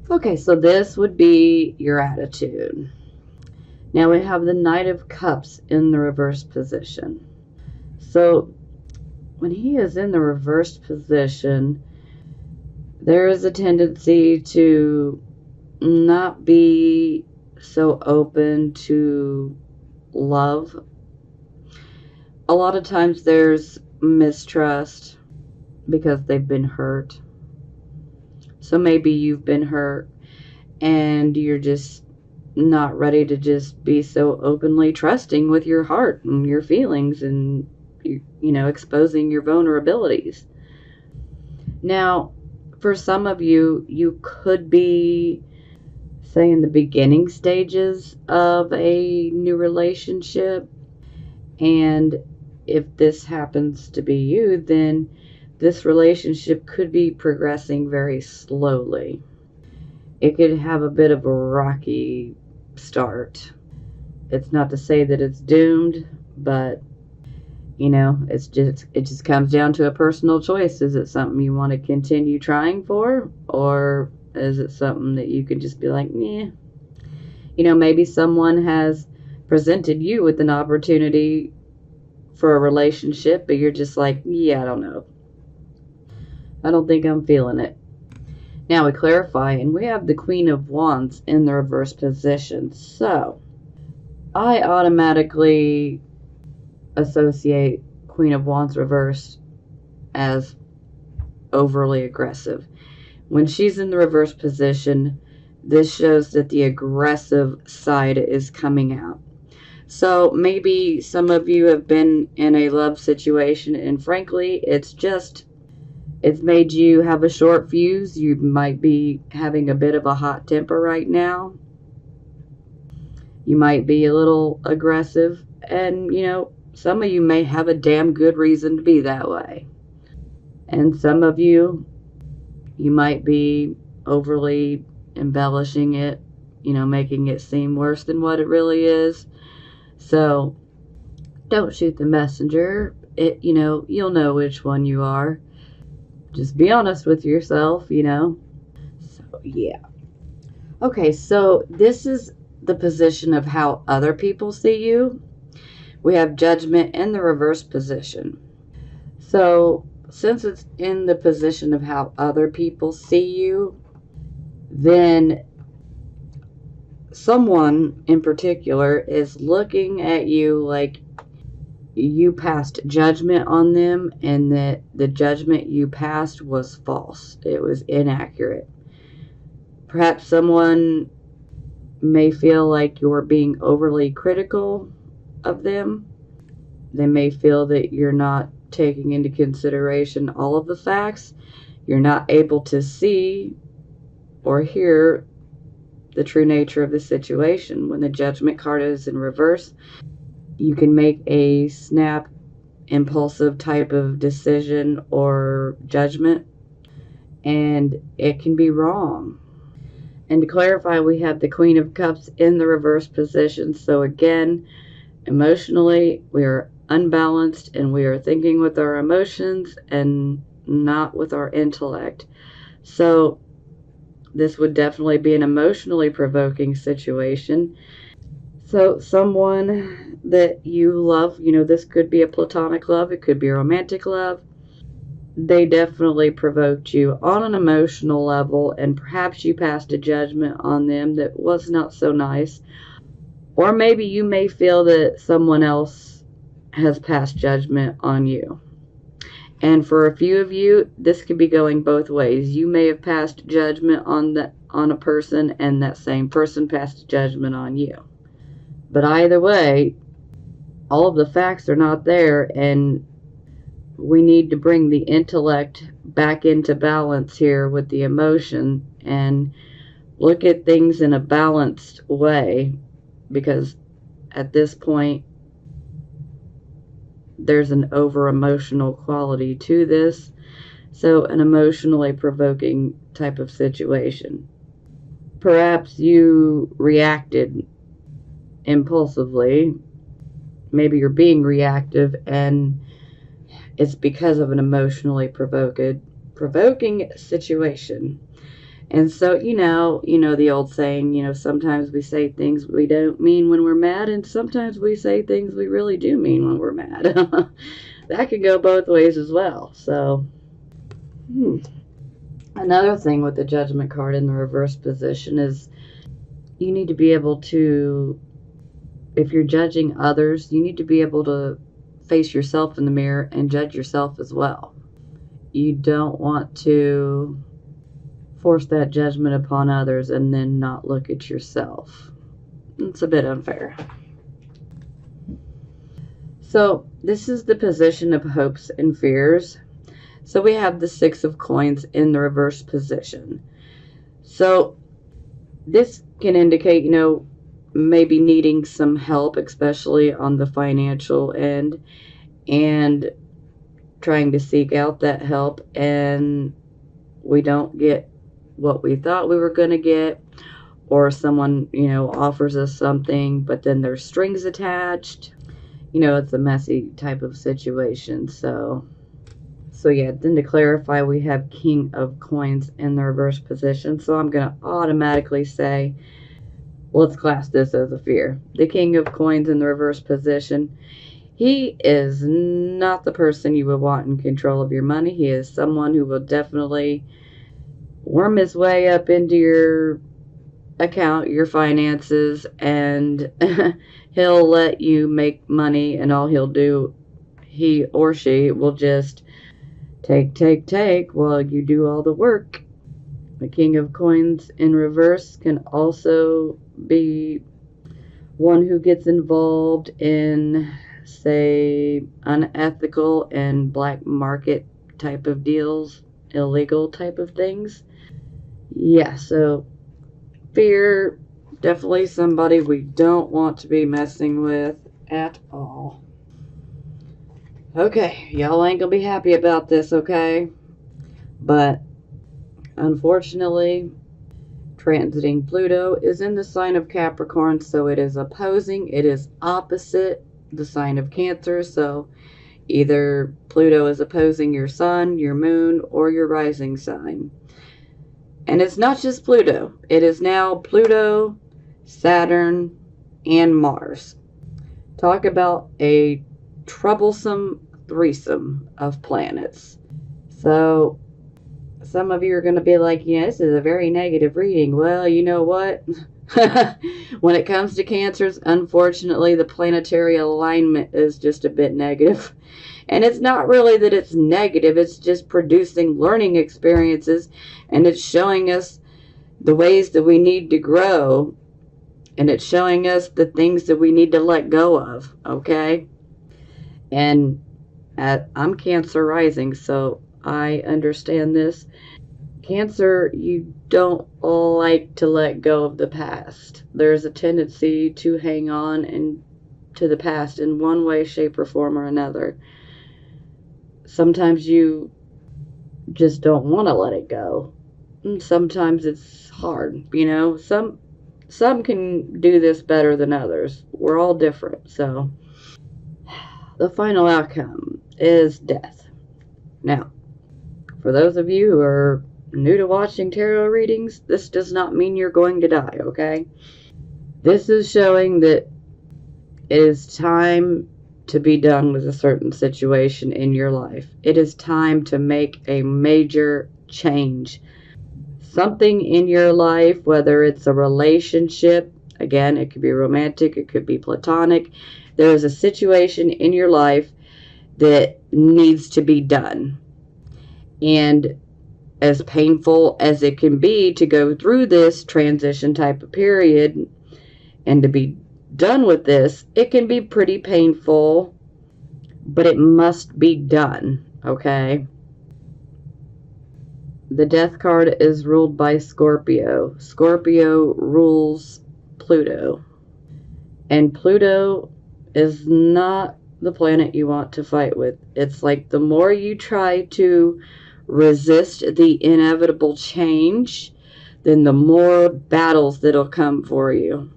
Okay, so this would be your attitude. Now we have the Knight of Cups in the reverse position. So when he is in the reversed position, there is a tendency to not be so open to love. A lot of times there's mistrust because they've been hurt. So maybe you've been hurt and you're just not ready to just be so openly trusting with your heart and your feelings and, exposing your vulnerabilities. Now, for some of you, you could be, say, in the beginning stages of a new relationship. And if this happens to be you, then this relationship could be progressing very slowly. It could have a bit of a rocky start. It's not to say that it's doomed, but it just comes down to a personal choice. Is it something you want to continue trying for, or is it something that you can just be like, yeah? Maybe someone has presented you with an opportunity for a relationship, but you're just like, yeah, I don't know. I don't think I'm feeling it. Now we clarify, and we have the Queen of Wands in the reverse position. So I automatically associate Queen of Wands reversed as overly aggressive. When she's in the reverse position, this shows that the aggressive side is coming out. So maybe some of you have been in a love situation, and frankly, it's made you have a short fuse. You might be having a bit of a hot temper right now. You might be a little aggressive, and some of you may have a damn good reason to be that way. And some of you might be overly embellishing it, making it seem worse than what it really is. So don't shoot the messenger. You'll know which one you are. Just be honest with yourself, So, yeah. Okay, so this is the position of how other people see you. We have Judgment in the reverse position. So, since it's in the position of how other people see you, then someone in particular is looking at you like you passed judgment on them, and that the judgment you passed was false. It was inaccurate. Perhaps someone may feel like you're being overly critical of them. They may feel that you're not taking into consideration all of the facts. You're not able to see or hear the true nature of the situation. When the Judgment card is in reverse, you can make a snap, impulsive type of decision or judgment, and it can be wrong. And to clarify, we have the Queen of Cups in the reverse position. So again, emotionally, we are unbalanced and we are thinking with our emotions and not with our intellect. So this would definitely be an emotionally provoking situation. So someone that you love, this could be a platonic love, it could be a romantic love. They definitely provoked you on an emotional level, and perhaps you passed a judgment on them that was not so nice. Or maybe you may feel that someone else has passed judgment on you. And for a few of you, this could be going both ways. You may have passed judgment on a person, and that same person passed judgment on you. But either way, all of the facts are not there, and we need to bring the intellect back into balance here with the emotion and look at things in a balanced way, because at this point there's an over emotional quality to this. So an emotionally provoking type of situation. Perhaps you reacted impulsively. Maybe you're being reactive, and it's because of an emotionally provoking situation. And so, the old saying, sometimes we say things we don't mean when we're mad, and sometimes we say things we really do mean when we're mad. That can go both ways as well. So, another thing with the Judgment card in the reverse position is you need to be able to, if you're judging others, you need to be able to face yourself in the mirror and judge yourself as well. You don't want to force that judgment upon others and then not look at yourself. It's a bit unfair. So this is the position of hopes and fears. So we have the 6 of coins in the reverse position. So this can indicate, maybe needing some help, especially on the financial end, and trying to seek out that help, and we don't get what we thought we were going to get, or someone, offers us something, but then there's strings attached. It's a messy type of situation. So yeah, then to clarify, we have King of Coins in the reverse position. So I'm going to automatically say, let's class this as a fear. The King of Coins in the reverse position, he is not the person you would want in control of your money. He is someone who will definitely worm his way up into your account, your finances, and he'll let you make money, and all he'll do, he or she will just take while you do all the work. The King of Coins in reverse can also be one who gets involved in, say, unethical and black market type of deals, illegal type of things. Yeah, so fear, definitely somebody we don't want to be messing with at all. Okay, y'all ain't gonna be happy about this, okay? But unfortunately, transiting Pluto is in the sign of Capricorn, so it is opposing, it is opposite the sign of Cancer. So either Pluto is opposing your sun, your moon, or your rising sign. And it's not just Pluto. It is now Pluto, Saturn, and Mars. Talk about a troublesome threesome of planets. So some of you are going to be like, this is a very negative reading. Well, you know what? When it comes to Cancers, unfortunately, the planetary alignment is just a bit negative. And it's not really that it's negative, it's just producing learning experiences, and it's showing us the ways that we need to grow, and it's showing us the things that we need to let go of, okay? And I'm Cancer rising, so I understand this. Cancer, you don't like to let go of the past. There's a tendency to hang on to the past in one way, shape, or form or another. Sometimes you just don't want to let it go. Sometimes it's hard, Some can do this better than others. We're all different, so the final outcome is death. Now, for those of you who are new to watching tarot readings, this does not mean you're going to die, okay? This is showing that it is time to be done with a certain situation in your life. It is time to make a major change. Something in your life, whether it's a relationship, again, it could be romantic, it could be platonic. There is a situation in your life that needs to be done. And as painful as it can be to go through this transition type of period and to be done with this, it can be pretty painful, but it must be done, okay? The Death card is ruled by Scorpio. Scorpio rules Pluto. And Pluto is not the planet you want to fight with. It's like the more you try to resist the inevitable change, then the more battles that'll come for you.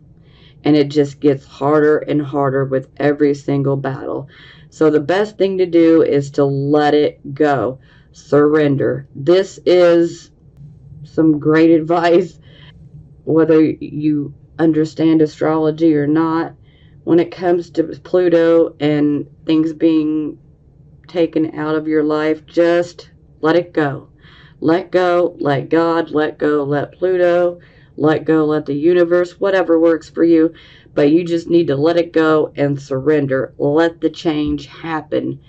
And it just gets harder and harder with every single battle. So the best thing to do is to let it go. Surrender. This is some great advice, whether you understand astrology or not. When it comes to Pluto and things being taken out of your life, just let it go. Let go, let God, let go, let Pluto, let go, let the universe, whatever works for you. But you just need to let it go and surrender. Let the change happen.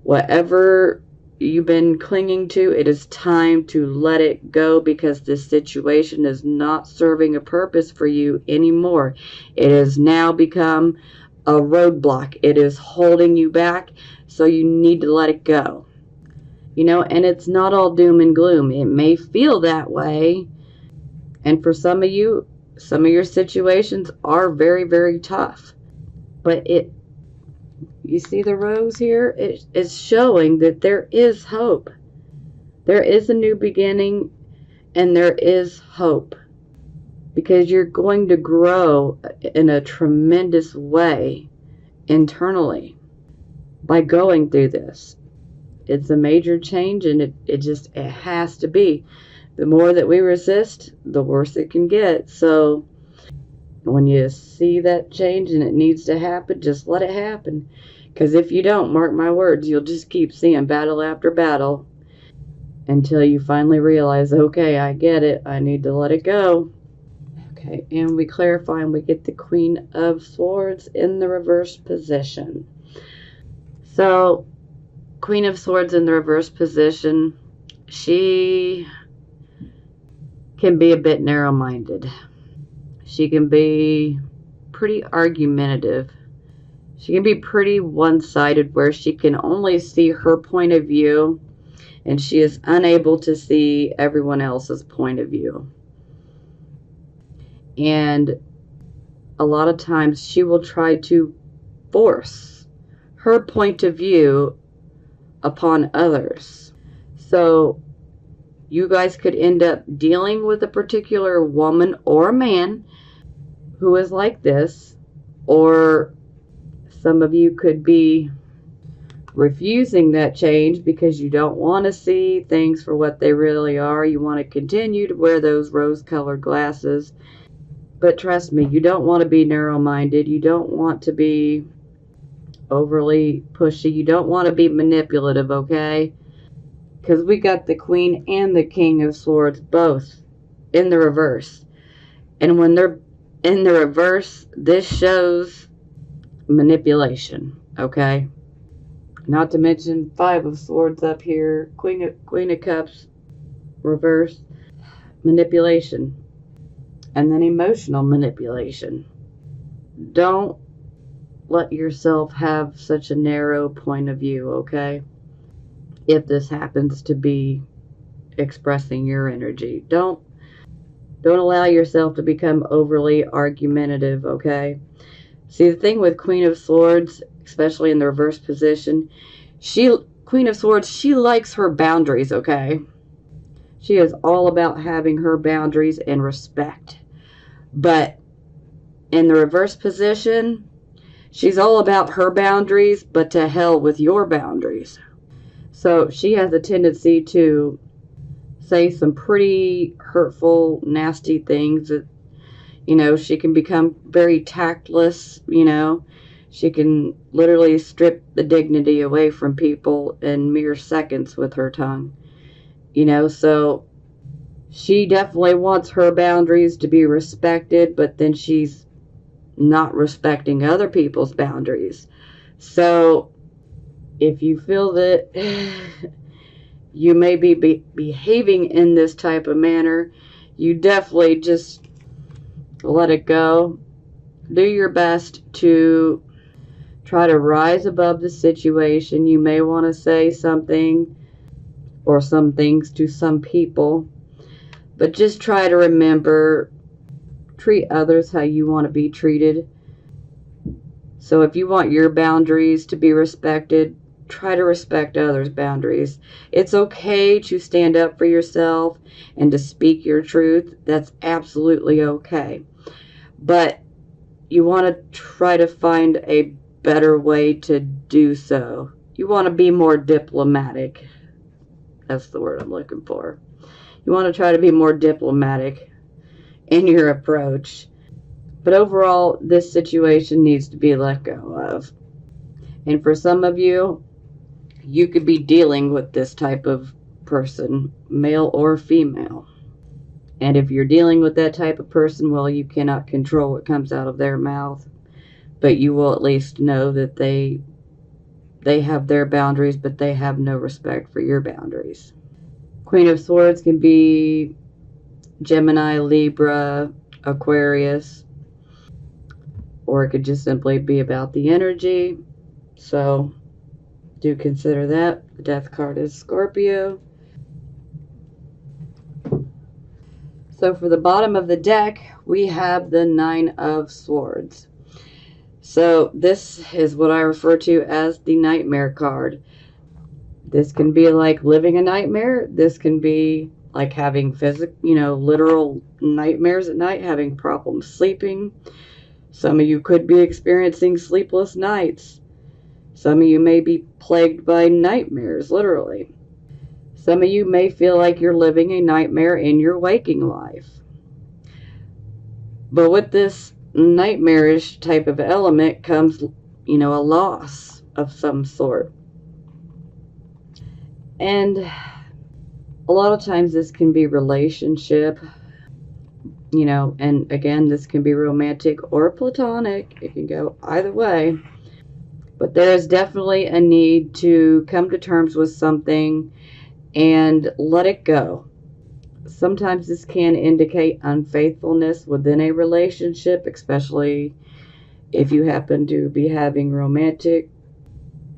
Whatever you've been clinging to, it is time to let it go, because this situation is not serving a purpose for you anymore. It has now become a roadblock. It is holding you back, so you need to let it go. And it's not all doom and gloom. It may feel that way, and for some of you, some of your situations are very, very tough. But you see the rose here? It is showing that there is hope. There is a new beginning, and there is hope. Because you're going to grow in a tremendous way internally by going through this. It's a major change, and it has to be. The more that we resist, the worse it can get. So when you see that change and it needs to happen, just let it happen. Because if you don't, mark my words, you'll just keep seeing battle after battle until you finally realize, okay, I get it. I need to let it go. Okay, and we clarify and we get the Queen of Swords in the reverse position. So, Queen of Swords in the reverse position, she can be a bit narrow-minded. She can be pretty argumentative. She can be pretty one-sided, where she can only see her point of view and she is unable to see everyone else's point of view. And a lot of times she will try to force her point of view upon others. So you guys could end up dealing with a particular woman or man who is like this, or some of you could be refusing that change because you don't want to see things for what they really are. You want to continue to wear those rose-colored glasses. But trust me, you don't want to be narrow-minded. You don't want to be overly pushy. You don't want to be manipulative, okay? Because we got the Queen and the King of Swords both in the reverse. And when they're in the reverse, this shows manipulation, okay? Not to mention Five of Swords up here, Queen of Cups, reverse, manipulation, and then emotional manipulation. Don't let yourself have such a narrow point of view, okay? If this happens to be expressing your energy, don't allow yourself to become overly argumentative, okay? See, the thing with Queen of Swords, especially in the reverse position, Queen of Swords, she likes her boundaries, okay? She is all about having her boundaries and respect. But in the reverse position, she's all about her boundaries, but to hell with your boundaries. So she has a tendency to say some pretty hurtful, nasty things that, she can become very tactless, She can literally strip the dignity away from people in mere seconds with her tongue. So she definitely wants her boundaries to be respected, but then she's not respecting other people's boundaries. So if you feel that you may be behaving in this type of manner, you definitely just let it go. Do your best to try to rise above the situation. You may want to say something or some things to some people, but just try to remember, treat others how you want to be treated. So if you want your boundaries to be respected, try to respect others' boundaries. It's okay to stand up for yourself and to speak your truth. That's absolutely okay. But you want to try to find a better way to do so. You want to be more diplomatic. That's the word I'm looking for. You want to try to be more diplomatic in your approach. But overall, this situation needs to be let go of. And for some of you, you could be dealing with this type of person, male or female. And if you're dealing with that type of person, well, you cannot control what comes out of their mouth. But you will at least know that they have their boundaries, but they have no respect for your boundaries. Queen of Swords can be Gemini, Libra, Aquarius, or it could just simply be about the energy. So do consider that. The Death card is Scorpio. So for the bottom of the deck, we have the Nine of Swords. So this is what I refer to as the nightmare card. This can be like living a nightmare. This can be like having literal nightmares at night, having problems sleeping. Some of you could be experiencing sleepless nights. Some of you may be plagued by nightmares, literally. Some of you may feel like you're living a nightmare in your waking life. But with this nightmarish type of element comes, a loss of some sort. And a lot of times this can be relationship, and again, this can be romantic or platonic. It can go either way. But there is definitely a need to come to terms with something and let it go. Sometimes this can indicate unfaithfulness within a relationship, especially if you happen to be having romantic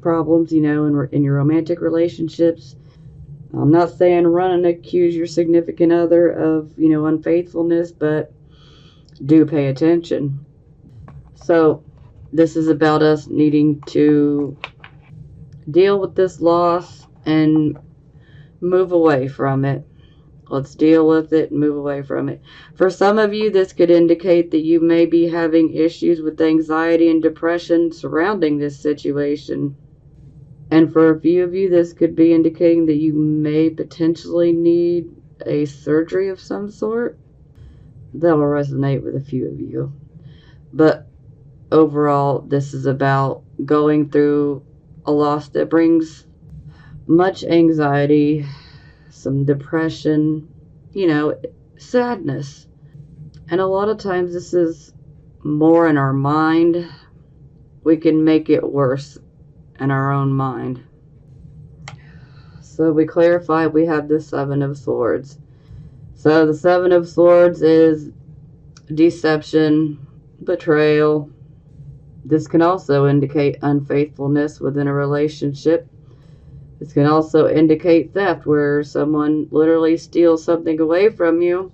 problems, in your romantic relationships. I'm not saying run and accuse your significant other of, unfaithfulness, but do pay attention. So this is about us needing to deal with this loss and move away from it. Let's deal with it and move away from it. For some of you, this could indicate that you may be having issues with anxiety and depression surrounding this situation. And for a few of you, this could be indicating that you may potentially need a surgery of some sort. That will resonate with a few of you. But overall, this is about going through a loss that brings much anxiety, some depression, sadness. And a lot of times this is more in our mind. We can make it worse in our own mind. So we clarify we have the Seven of Swords. So the Seven of Swords is deception, betrayal. This can also indicate unfaithfulness within a relationship. This can also indicate theft, where someone literally steals something away from you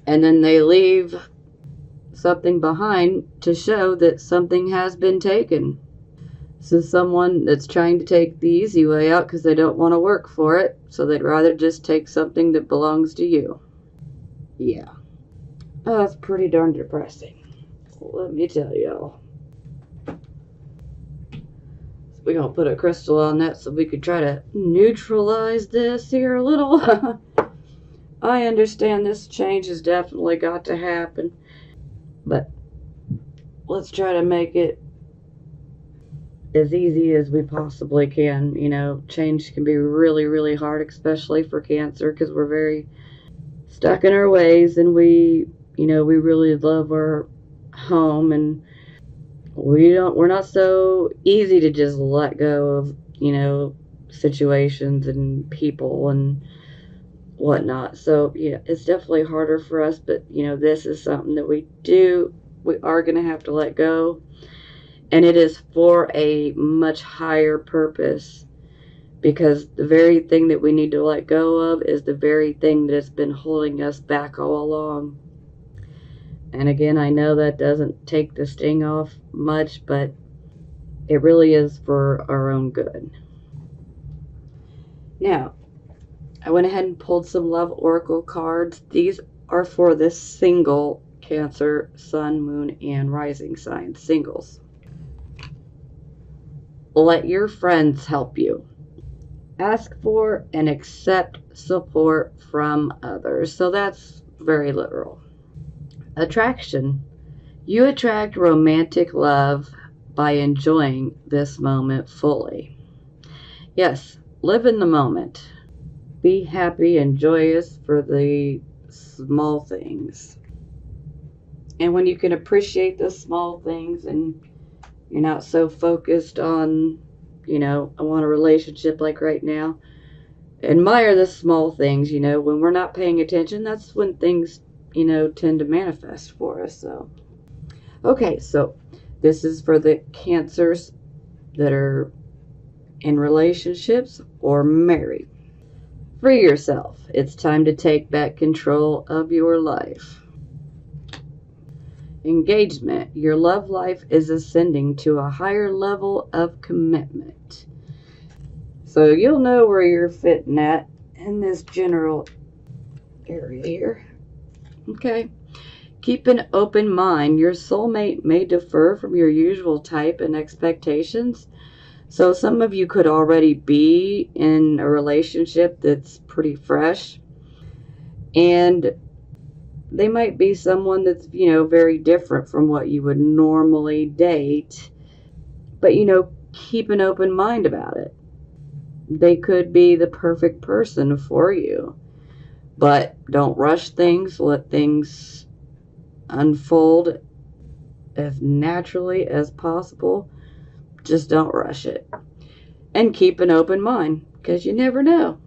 and then they leave something behind to show that something has been taken. So someone that's trying to take the easy way out because they don't want to work for it, so they'd rather just take something that belongs to you. Yeah. Oh, that's pretty darn depressing. Let me tell y'all. We're going to put a crystal on that so we could try to neutralize this here a little. I understand this change has definitely got to happen. But let's try to make it as easy as we possibly can. Change can be really, really hard, especially for Cancer, because we're very stuck in our ways, and we really love our home, and we're not so easy to just let go of, situations and people and whatnot. So, it's definitely harder for us, but, this is something that we are going to have to let go. And it is for a much higher purpose, because the very thing that we need to let go of is the very thing that has been holding us back all along. And again, I know that doesn't take the sting off much, but it really is for our own good. Now, I went ahead and pulled some Love Oracle cards. These are for the single Cancer, Sun, Moon, and Rising signs, singles. Let your friends help you. Ask for and accept support from others. So that's very literal. Attraction. You attract romantic love by enjoying this moment fully. Yes, live in the moment. Be happy and joyous for the small things. And when you can appreciate the small things and you're not so focused on, I want a relationship like right now, admire the small things. When we're not paying attention, that's when things, tend to manifest for us. So, okay, so this is for the Cancers that are in relationships or married. Free yourself. It's time to take back control of your life. Engagement. Your love life is ascending to a higher level of commitment. So you'll know where you're fitting at in this general area here. Okay. Keep an open mind. Your soulmate may differ from your usual type and expectations. So some of you could already be in a relationship that's pretty fresh. And they might be someone that's, very different from what you would normally date. But, keep an open mind about it. They could be the perfect person for you. But don't rush things. Let things unfold as naturally as possible. Just don't rush it. And keep an open mind, because you never know.